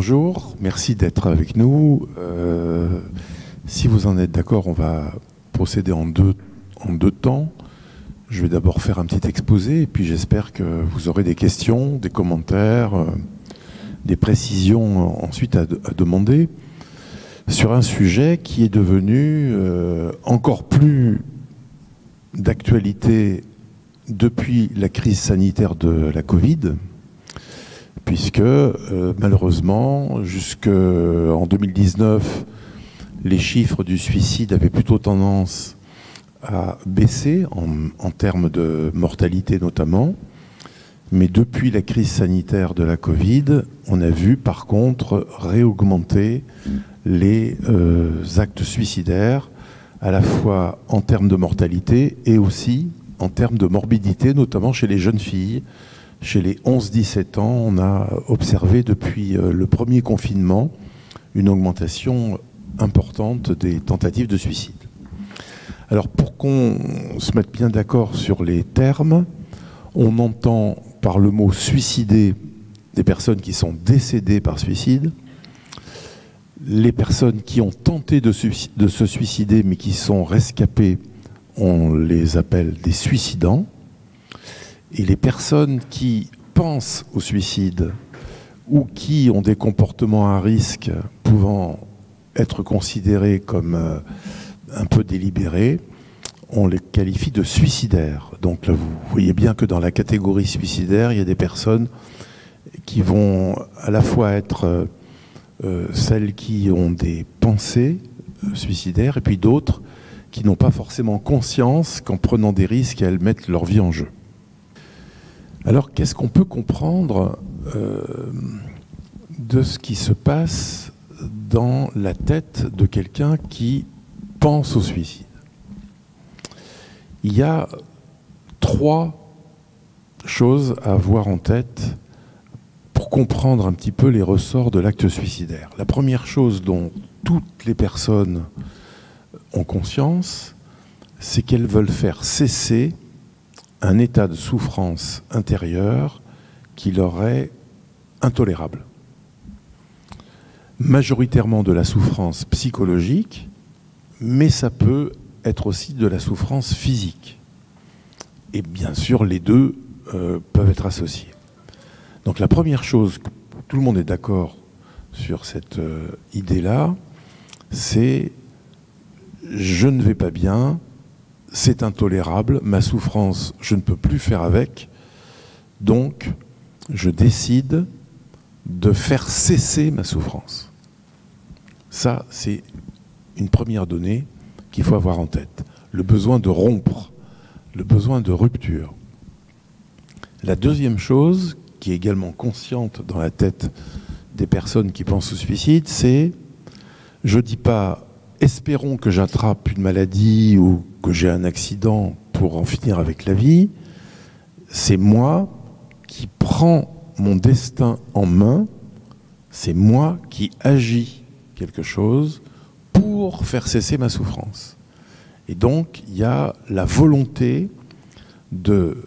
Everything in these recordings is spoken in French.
bonjour, merci d'être avec nous. Si vous en êtes d'accord, on va procéder en deux temps. Je vais d'abord faire un petit exposé et puis j'espère que vous aurez des questions, des commentaires, des précisions ensuite à demander sur un sujet qui est devenu encore plus d'actualité depuis la crise sanitaire de la Covid, puisque malheureusement, jusqu'en 2019, les chiffres du suicide avaient plutôt tendance à baisser, en termes de mortalité notamment. Mais depuis la crise sanitaire de la Covid, on a vu par contre réaugmenter les actes suicidaires, à la fois en termes de mortalité et aussi en termes de morbidité, notamment chez les jeunes filles. Chez les 11-17 ans, on a observé depuis le premier confinement une augmentation importante des tentatives de suicide. Alors pour qu'on se mette bien d'accord sur les termes, on entend par le mot suicider des personnes qui sont décédées par suicide, les personnes qui ont tenté de se suicider mais qui sont rescapées, on les appelle des suicidants. Et les personnes qui pensent au suicide ou qui ont des comportements à risque pouvant être considérés comme un peu délibérés, on les qualifie de suicidaires. Donc là, vous voyez bien que dans la catégorie suicidaire, il y a des personnes qui vont à la fois être celles qui ont des pensées suicidaires et puis d'autres qui n'ont pas forcément conscience qu'en prenant des risques, elles mettent leur vie en jeu. Alors, qu'est-ce qu'on peut comprendre de ce qui se passe dans la tête de quelqu'un qui pense au suicide? Il y a 3 choses à avoir en tête pour comprendre un petit peu les ressorts de l'acte suicidaire. La première chose dont toutes les personnes ont conscience, c'est qu'elles veulent faire cesser un état de souffrance intérieure qui leur est intolérable. Majoritairement de la souffrance psychologique, mais ça peut être aussi de la souffrance physique. Et bien sûr, les deux peuvent être associés. Donc la première chose, tout le monde est d'accord sur cette idée-là, c'est « je ne vais pas bien », c'est intolérable, ma souffrance, je ne peux plus faire avec, donc je décide de faire cesser ma souffrance. Ça, c'est une première donnée qu'il faut avoir en tête. Le besoin de rompre, le besoin de rupture. La deuxième chose, qui est également consciente dans la tête des personnes qui pensent au suicide, c'est, je ne dis pas espérons que j'attrape une maladie ou que j'ai un accident pour en finir avec la vie, c'est moi qui prends mon destin en main, c'est moi qui agis quelque chose pour faire cesser ma souffrance. Et donc, il y a la volonté de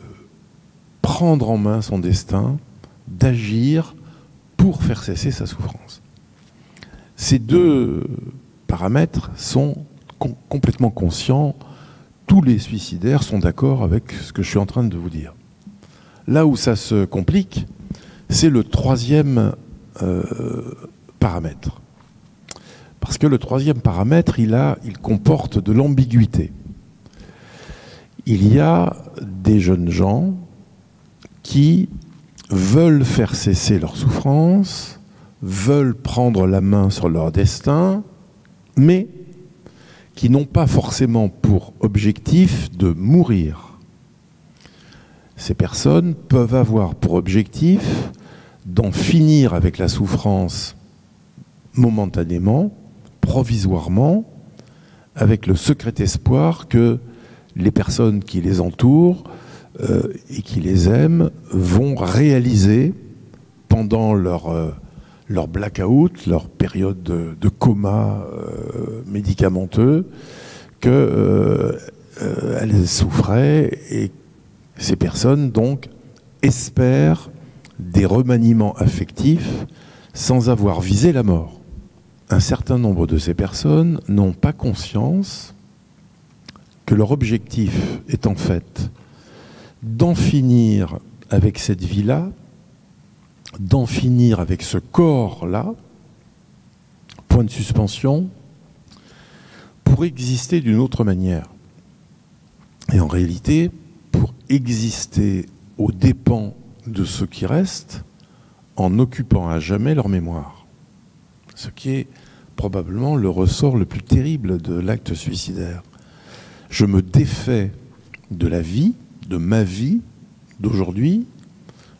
prendre en main son destin, d'agir pour faire cesser sa souffrance. Ces deux paramètres sont complètement conscients. Tous les suicidaires sont d'accord avec ce que je suis en train de vous dire. Là où ça se complique, c'est le troisième paramètre. Parce que le troisième paramètre, il comporte de l'ambiguïté. Il y a des jeunes gens qui veulent faire cesser leur souffrance, veulent prendre la main sur leur destin, mais qui n'ont pas forcément pour objectif de mourir. Ces personnes peuvent avoir pour objectif d'en finir avec la souffrance momentanément, provisoirement, avec le secret espoir que les personnes qui les entourent et qui les aiment vont réaliser pendant leur blackout, leur période de coma médicamenteux, qu'elles souffraient, et ces personnes donc espèrent des remaniements affectifs sans avoir visé la mort. Un certain nombre de ces personnes n'ont pas conscience que leur objectif est en fait d'en finir avec cette vie-là, d'en finir avec ce corps-là, point de suspension, pour exister d'une autre manière. Et en réalité, pour exister aux dépens de ceux qui restent, en occupant à jamais leur mémoire. Ce qui est probablement le ressort le plus terrible de l'acte suicidaire. Je me défais de la vie, de ma vie d'aujourd'hui,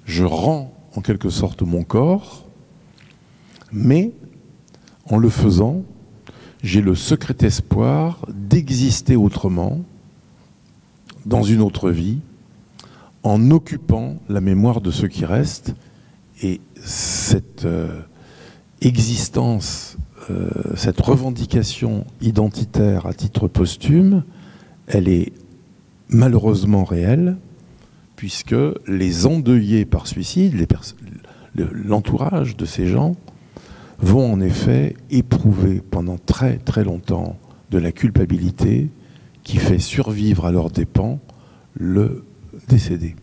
je rends en quelque sorte mon corps, mais en le faisant, j'ai le secret espoir d'exister autrement, dans une autre vie, en occupant la mémoire de ceux qui restent. Et cette existence, cette revendication identitaire à titre posthume, elle est malheureusement réelle, puisque les endeuillés par suicide, l'entourage de ces gens, vont en effet éprouver pendant très très longtemps de la culpabilité qui fait survivre à leurs dépens le décédé.